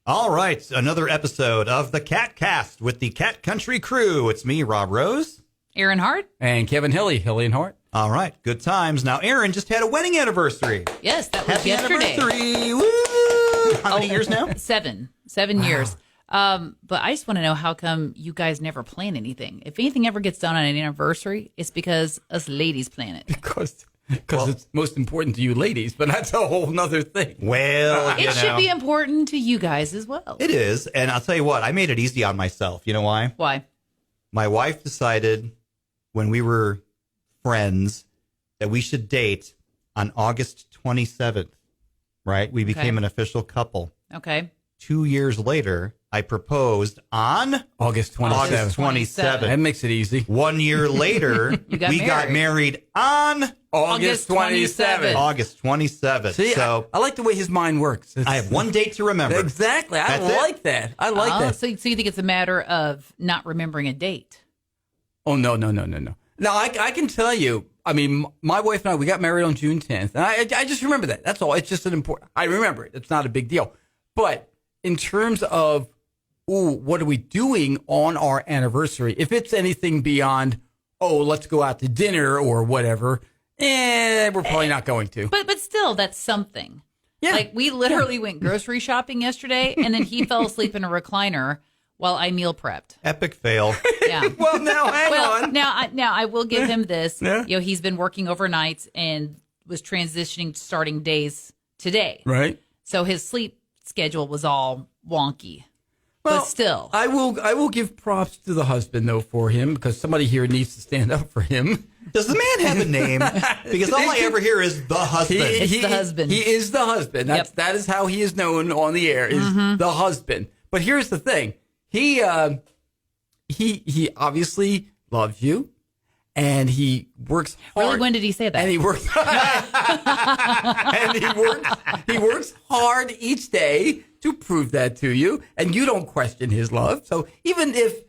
All right, another episode of the KATcast with the Cat Country crew. It's me, Robb Rose. Erin Hart. And Kevin Hilley, Hilley Hart. All right, good times. Now, Erin just had a wedding anniversary. Yes, that was Happy yesterday. anniversary. Woo! How many years now? 7 years. But I just want to know, how come you guys never plan anything? If anything ever gets done on an anniversary, it's because us ladies plan it. Because it's most important to you ladies, but that's a whole nother thing. Well, It should be important to you guys as well. It is, and I'll tell you what, I made it easy on myself. You know why? Why? My wife decided when we were friends that we should date on August 27th, right? We became an official couple. Okay. 2 years later, I proposed on August 27th. That makes it easy. 1 year later, we got married on August 27th. August 27th. See, so I like the way his mind works. I have one date to remember. Exactly. I That's like that. I like that. So you think it's a matter of not remembering a date? Oh, no. Now, I can tell you, I mean, my wife and I, we got married on June 10th. And I just remember that. That's all. It's just I remember it. It's not a big deal. But in terms of, what are we doing on our anniversary? If it's anything beyond, let's go out to dinner or whatever, we're probably not going to. But still, that's something. Yeah. Like, we literally went grocery shopping yesterday, and then he fell asleep in a recliner while I meal prepped. Epic fail. Yeah. Well, now, hang on. Now I will give him this. Yeah. You know, he's been working overnights and was transitioning to starting days today. Right. So his sleep schedule was all wonky. Well, but still. I will give props to the husband, though, for him, because somebody here needs to stand up for him. Does the man have a name? Because all I ever hear is the husband. It's the husband. He is the husband. That is how he is known on the air, is the husband. But here's the thing. He obviously loves you, and he works hard. Really, when did he say that? And he works he works hard each day to prove that to you, and you don't question his love. So even if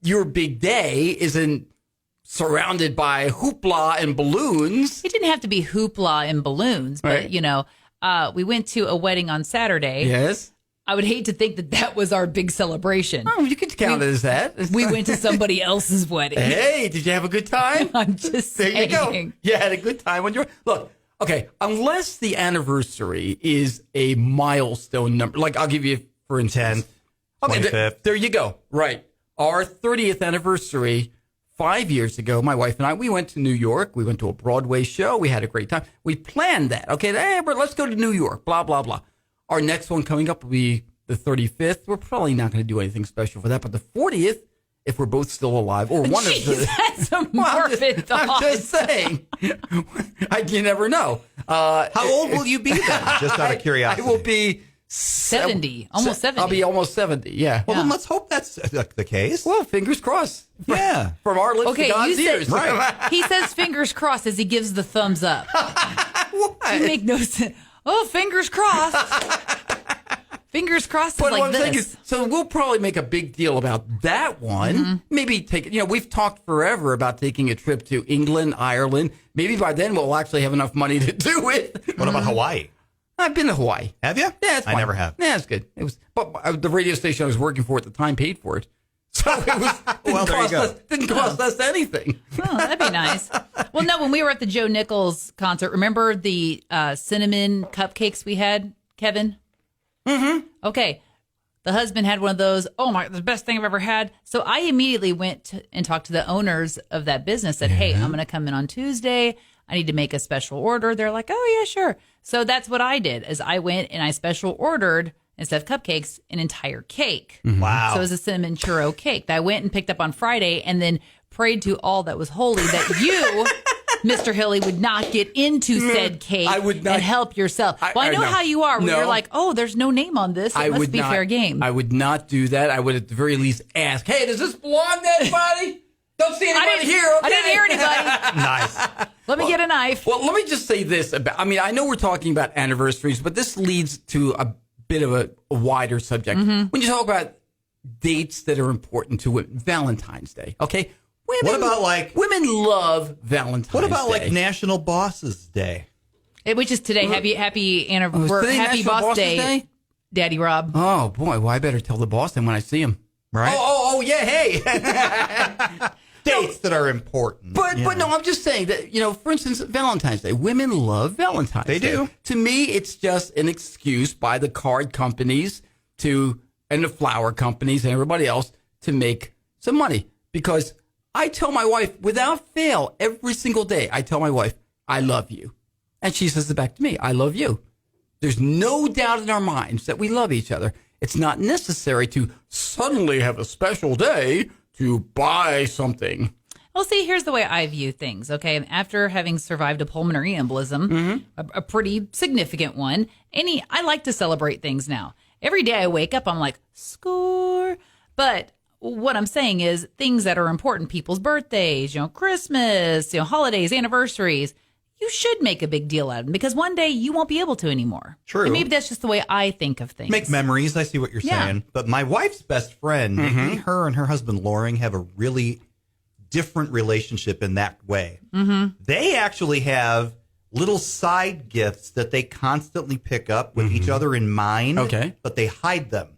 your big day isn't surrounded by hoopla and balloons, It didn't have to be hoopla and balloons, but Right. you know, we went to a wedding on Saturday. yes. I would hate to think that was our big celebration. Oh, you could count it as that. We went to somebody else's wedding. Hey, did you have a good time? I'm just There saying. you go. You had a good time on your look. Okay, unless the anniversary is a milestone number, like I'll give you for instance, 10th, 25th. There you go. Right, our 30th anniversary 5 years ago. My wife and I, we went to New York. We went to a Broadway show. We had a great time. We planned that. Okay, let's go to New York. Blah blah blah. Our next one coming up will be the 35th. We're probably not going to do anything special for that, but the 40th, if we're both still alive, or one Jeez, of the. that's a morbid thought. I'm just saying. You never know. How old will you be then? Just out of curiosity. I will be 70, almost 70. I'll be almost 70, yeah. Well, then let's hope that's the case. Well, fingers crossed. Yeah. From our lips Okay, to God's you ears. said, he says fingers crossed as he gives the thumbs up. You make no sense. Oh, fingers crossed. Fingers crossed is But like what I'm saying this. is, so we'll probably make a big deal about that one. Mm-hmm. Maybe we've talked forever about taking a trip to England, Ireland. Maybe by then we'll actually have enough money to do it. What about Hawaii? I've been to Hawaii. Have you? Yeah, it's fine. I never have. Yeah, it's good. It was, but the radio station I was working for at the time paid for it, so it was Well, there you go. didn't cost us anything. Oh, that'd be nice. Well, no, when we were at the Joe Nichols concert, remember the cinnamon cupcakes we had, Kevin? Mm-hmm. Okay. The husband had one of those. Oh, the best thing I've ever had. So I immediately went and talked to the owners of that business, said, hey, I'm going to come in on Tuesday. I need to make a special order. They're like, oh, yeah, sure. So that's what I did, is I went and I special ordered, instead of cupcakes, an entire cake. Wow. So it was a cinnamon churro cake that I went and picked up on Friday, and then prayed to all that was holy that you, Mr. Hilley, would not get into said cake. I would not. And help yourself. Well, I know no. how you are. When No. you're like, oh, there's no name on this. It must be fair game. I would not do that. I would at the very least ask, hey, does this belong to anybody? Don't see anybody here. Okay? I didn't hear anybody. Nice. Let me get a knife. Well, let me just say this about, I know we're talking about anniversaries, but this leads to a bit of a wider subject. Mm-hmm. When you talk about dates that are important to women, Valentine's Day, okay? What about women love Valentine's What about Day. National Bosses Day? Which is today. Happy today Happy National Boss Bosses Day. Daddy Rob. Oh, boy. Well, I better tell the boss then when I see him. Right? Oh, yeah, hey. Dates that are important. But no, I'm just saying that, for instance, Valentine's Day. Women love Valentine's Day. They do. To me, it's just an excuse by the card companies and the flower companies and everybody else to make some money. Because I tell my wife, without fail, every single day, I tell my wife, I love you. And she says it back to me, I love you. There's no doubt in our minds that we love each other. It's not necessary to suddenly have a special day to buy something. Well, see, here's the way I view things, okay? After having survived a pulmonary embolism, a pretty significant one, I like to celebrate things now. Every day I wake up, I'm like, score. But what I'm saying is things that are important, people's birthdays, Christmas, holidays, anniversaries, you should make a big deal out of them because one day you won't be able to anymore. True. And maybe that's just the way I think of things. Make memories. I see what you're saying. But my wife's best friend, her and her husband, Loring, have a really different relationship in that way. They actually have little side gifts that they constantly pick up with each other in mind. Okay. But they hide them.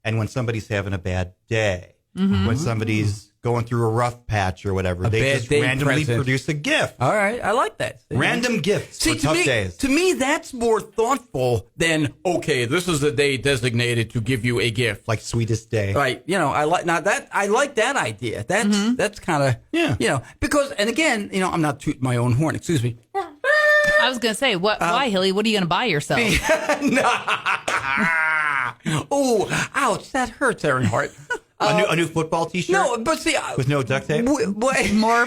And when somebody's having a bad day, when somebody's going through a rough patch or whatever, they just randomly produce a gift. All right. I like that. Random gifts for tough days. To me, that's more thoughtful than, okay, this is a day designated to give you a gift. Like Sweetest Day. Right. I like that idea. That's kind of, because, and again, I'm not tooting my own horn. Excuse me. I was going to say, why, Hilley? What are you going to buy yourself? Oh, ouch. That hurts, Erin Hart. A new football T-shirt? No, but see, with no duct tape? More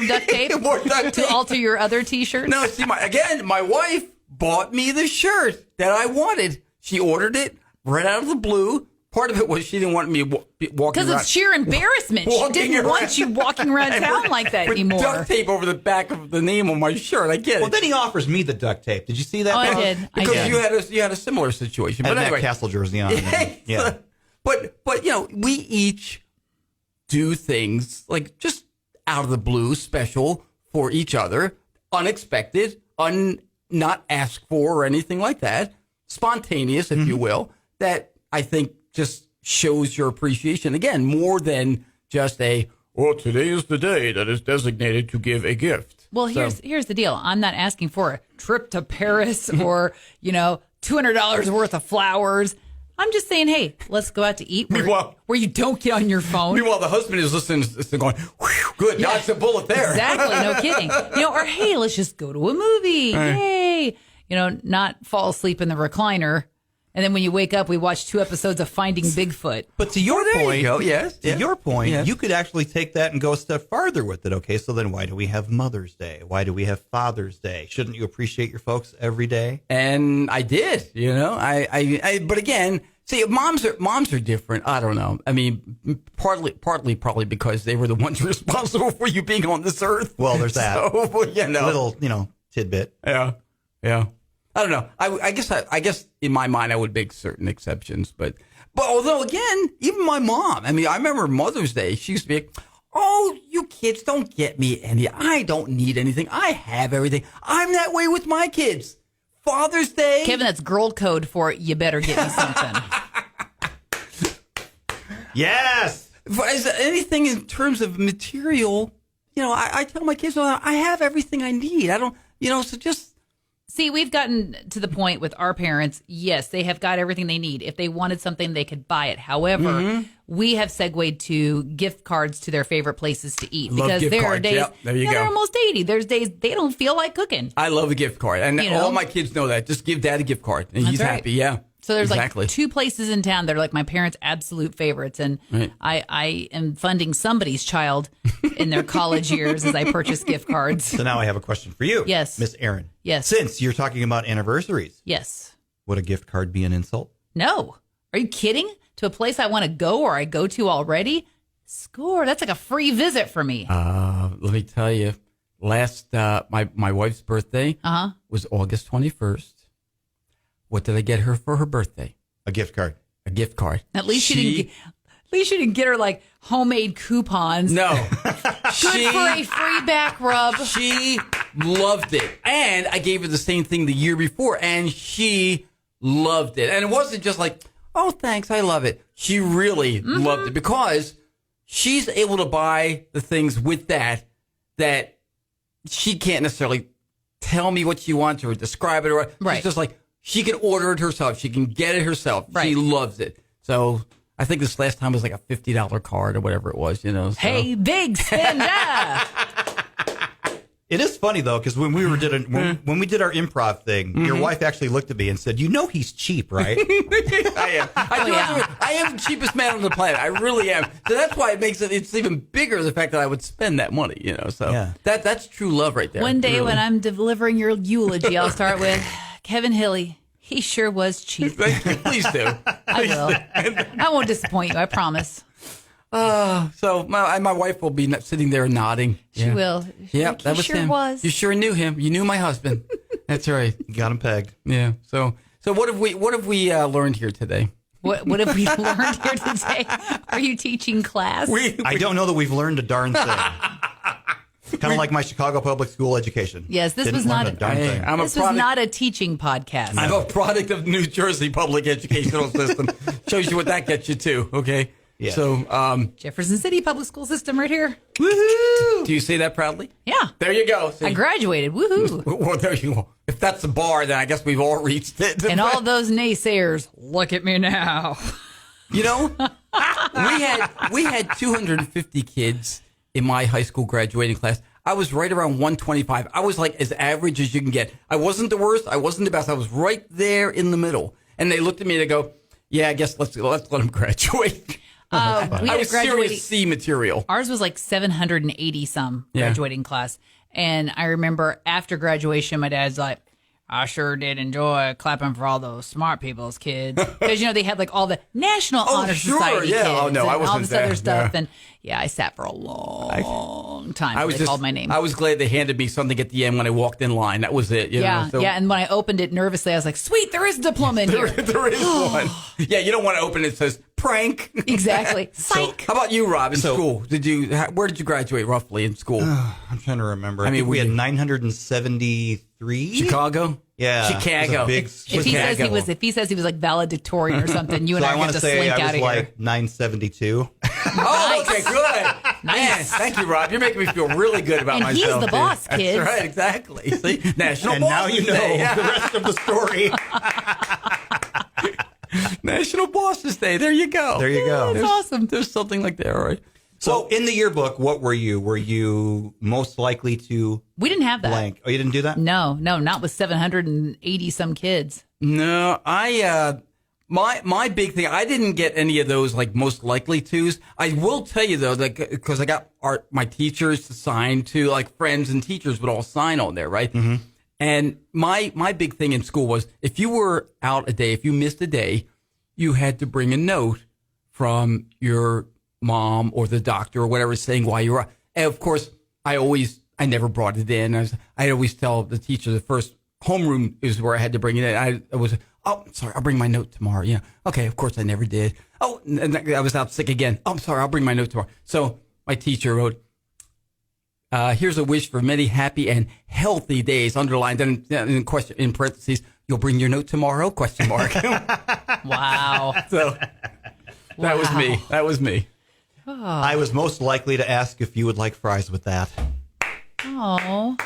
duct tape? More duct tape. To alter your other T-shirts? No, see, my wife bought me the shirt that I wanted. She ordered it right out of the blue. Part of it was she didn't want me walking around. Because it's sheer embarrassment. She didn't want you walking around town like that anymore. With duct tape over the back of the name on my shirt. I get it. Well, then he offers me the duct tape. Did you see that? Oh, I did. Because you had a similar situation. But But anyway, anyway, Castle jersey on. Yeah. But we each do things like just out of the blue, special for each other, unexpected, not asked for or anything like that, spontaneous, if you will, that I think just shows your appreciation, again, more than just today is the day that is designated to give a gift. Well, here's the deal. I'm not asking for a trip to Paris or, $200 worth of flowers. I'm just saying, hey, let's go out to eat where you don't get on your phone. Meanwhile, the husband is listening going, whew, good, dodged a bullet there. Exactly, no kidding. Or hey, let's just go to a movie. Yay. Not fall asleep in the recliner. And then when you wake up, we watch 2 episodes of Finding Bigfoot. But to your point, your point, you could actually take that and go a step farther with it. Okay, so then why do we have Mother's Day? Why do we have Father's Day? Shouldn't you appreciate your folks every day? And I did, but again, see, moms are different. I don't know. I mean, partly probably because they were the ones responsible for you being on this earth. Well, there's that. So, little tidbit. Yeah. I don't know. I guess in my mind I would make certain exceptions, but although again, even my mom. I mean, I remember Mother's Day. She used to be like, "Oh, you kids don't get me any. I don't need anything. I have everything. I'm that way with my kids." Father's Day, Kevin, that's girl code for you better get me something. Yes. Is anything in terms of material? I tell my kids, I have everything I need. I don't, so just. See, we've gotten to the point with our parents, yes, they have got everything they need. If they wanted something, they could buy it. However, we have segued to gift cards to their favorite places to eat. Love because there cards. are days, Yep, there you go. they're almost 80. There's days they don't feel like cooking. I love a gift card. And all my kids know that. Just give Dad a gift card. And he's right. happy. Yeah. So there's exactly. like 2 places in town that are like my parents' absolute favorites. And right. I am funding somebody's child in their college years as I purchase gift cards. So now I have a question for you. Yes. Miss Erin. Yes. Since you're talking about anniversaries. Yes. Would a gift card be an insult? No. Are you kidding? To a place I want to go or I go to already? Score. That's like a free visit for me. Let me tell you, last my wife's birthday was August 21st. What did I get her for her birthday? A gift card. A gift card. At least you didn't get her like homemade coupons. No. Good for a free back rub. She loved it. And I gave her the same thing the year before, and she loved it. And it wasn't just like, oh, thanks, I love it. She really loved it because she's able to buy the things with that she can't necessarily tell me what she wants or describe it. Or She's just like, she can order it herself. She can get it herself. Right. She loves it. So I think this last time was like a $50 card or whatever it was, So. Hey, big spender! It is funny though, because when we did our improv thing, your wife actually looked at me and said, he's cheap, right? I am. I am the cheapest man on the planet. I really am. So that's why it's even bigger, the fact that I would spend that money, So that's true love right there. One day when I'm delivering your eulogy, I'll start with Kevin Hilley. He sure was cheap. Thank you. Please do. I will. I won't disappoint you, I promise. So my wife will be sitting there nodding. She will. Yeah, like, that was sure him. Was. You sure knew him. You knew my husband. That's right. You got him pegged. Yeah. So what have we learned here today? What have we learned here today? Are you teaching class? I don't know that we've learned a darn thing. Kind of like my Chicago public school education. Yes, this Didn't was learn not a darn thing. This was not a teaching podcast. I'm a product of New Jersey public educational system. Shows you what that gets you to. Okay. Yeah. So, Jefferson City public school system right here. Woohoo! Do you say that proudly? Yeah. There you go. See? I graduated. Woohoo! Well, there you go. If that's the bar, then I guess we've all reached it. And all those naysayers, look at me now. We had 250 kids in my high school graduating class. I was right around 125. I was like as average as you can get. I wasn't the worst. I wasn't the best. I was right there in the middle. And they looked at me and they go, "Yeah, I guess let's let them graduate." I was serious C material. Ours was like 780 some graduating class. And I remember after graduation, my dad's like, I sure did enjoy clapping for all those smart people's kids. Because, they had like all the National Honor Society kids. Oh, no, and I wasn't all this there. other stuff. And I sat for a long time. They called my name. I was glad they handed me something at the end when I walked in line. That was it. Yeah. And when I opened it nervously, I was like, sweet, there is a diploma in here. There is one. Yeah, you don't want to open it. It says prank. Exactly. Psych. How about you, Rob, in school? Where did you graduate roughly in school? I'm trying to remember. I mean, we had 973. Chicago? Yeah. Chicago. If he says he was like valedictorian or something, you and I have to slink out of here. I was like 972. Oh, okay, good. Nice. Man, thank you, Rob. You're making me feel really good about myself. And he's the boss, kids. That's right, exactly. See? National and Boss now you know Day. the rest of the story. National Bosses Day. There you go. There you go. That's awesome. There's something like that, all right. So in the yearbook, what were you? Were you most likely to We didn't have that. blank? Oh, you didn't do that? No, not with 780 some kids. No, my big thing, I didn't get any of those like most likely tos. I will tell you though, that because I got my teachers to sign to, like friends and teachers would all sign on there, right? Mm-hmm. And my big thing in school was if you were out a day, if you missed a day, you had to bring a note from your mom or the doctor or whatever saying why you were. And of course, I never brought it in. I'd always tell the teacher the first homeroom is where I had to bring it in. I was, oh, sorry, I'll bring my note tomorrow. Yeah. Okay. Of course I never did. Oh, and I was out sick again. Oh, I'm sorry. I'll bring my note tomorrow. So my teacher wrote, here's a wish for many happy and healthy days, underlined and in parentheses, you'll bring your note tomorrow? ? Wow. So that was me. Oh. I was most likely to ask if you would like fries with that. Oh.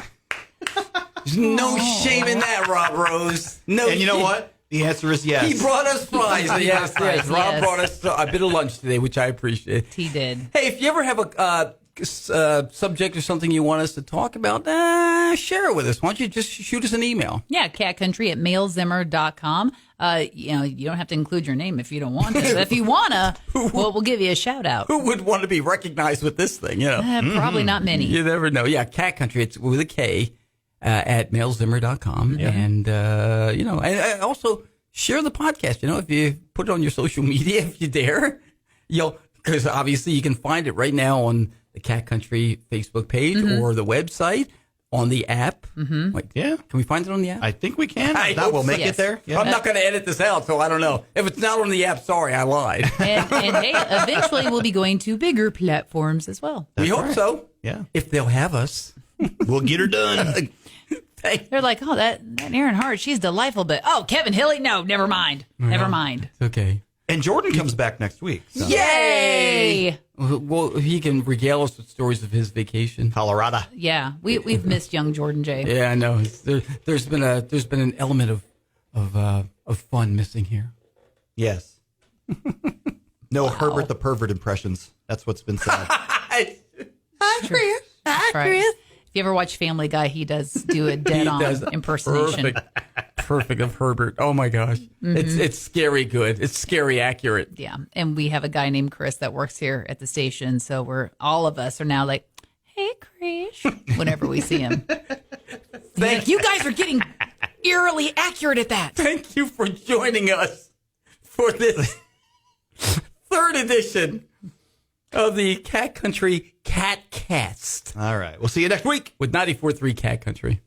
There's no shame in that, Rob Rose. No. And you know what? The answer is yes. He brought us fries. Yes. Rob brought us a bit of lunch today, which I appreciate. He did. Hey, if you ever have a subject or something you want us to talk about, share it with us. Why don't you just shoot us an email? Yeah, catcountry@mailzimmer.com. You don't have to include your name if you don't want to. But if you want to, we'll give you a shout out. Who would want to be recognized with this thing? Probably not many. You never know. Yeah, Cat Country. It's with a K at mailzimmer.com. Yeah. And, and also share the podcast. If you put it on your social media, if you dare, because obviously you can find it right now on the Cat Country Facebook page or the website. On the app. Mm-hmm. Yeah. Can we find it on the app? I think we can. That will make it there. Yeah. I'm not going to edit this out, so I don't know. If it's not on the app, sorry, I lied. And hey, eventually we'll be going to bigger platforms as well. We hope so. Yeah. If they'll have us. We'll get her done. They're like, oh, that Erin Hart, she's delightful, but Kevin Hilley, no, never mind. Never mind. It's okay. And Jordan comes back next week. So. Yay! Well, he can regale us with stories of his vacation. Colorado. Yeah, we've missed young Jordan J. Yeah, I know. There's been an element of fun missing here. Yes. No Herbert the Pervert impressions. That's what's been said. Hi, Chris. If you ever watch Family Guy, he does do a dead-on impersonation. Perfect of Herbert. Oh my gosh, it's scary good. It's scary accurate. Yeah, and we have a guy named Chris that works here at the station, so all of us are now like, "Hey, Chris," whenever we see him. You guys are getting eerily accurate at that. Thank you for joining us for this third edition of the Cat Country KATcast. All right. We'll see you next week with 94.3 Cat Country.